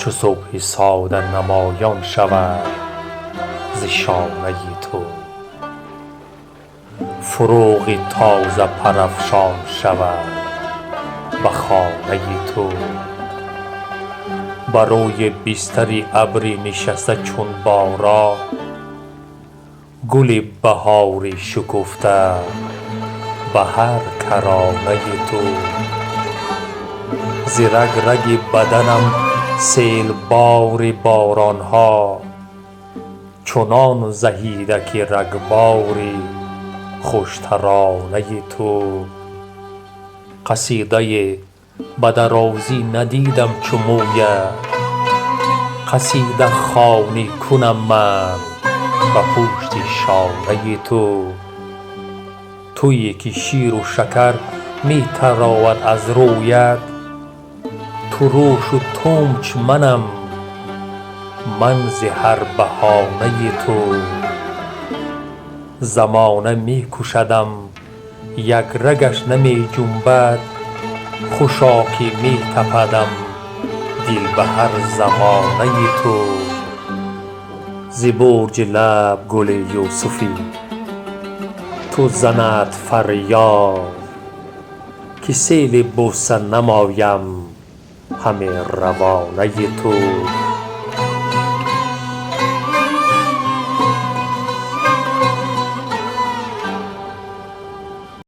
چو صبح ساده نمایان شود ز شانه تو، فروغ تازه پرافشان شود به خانه تو. بر روی بستر ابری نشسته چون باران، گل بهاری شکفته به هر کرانه تو. ز رگ رگ بدنم سیل بار باران ها، چنان زهیده که رگباری خوش ترانه تو. قصیده به درازی ندیدم چو مویت، قصیده خوانی کنم من به پشت شانه تو. تویی که شیر و شکر می تراود از رویت، ترش و تمچ منم من ز هر بهانه تو. زمانه می کشدم یک رگش نمی جنبد، خوشا که می تپدم دل به هر زمانه تو. ز برج لب گل یوسفی تو زند فریاد، که سیل بوسه نمایم همه روانه تو.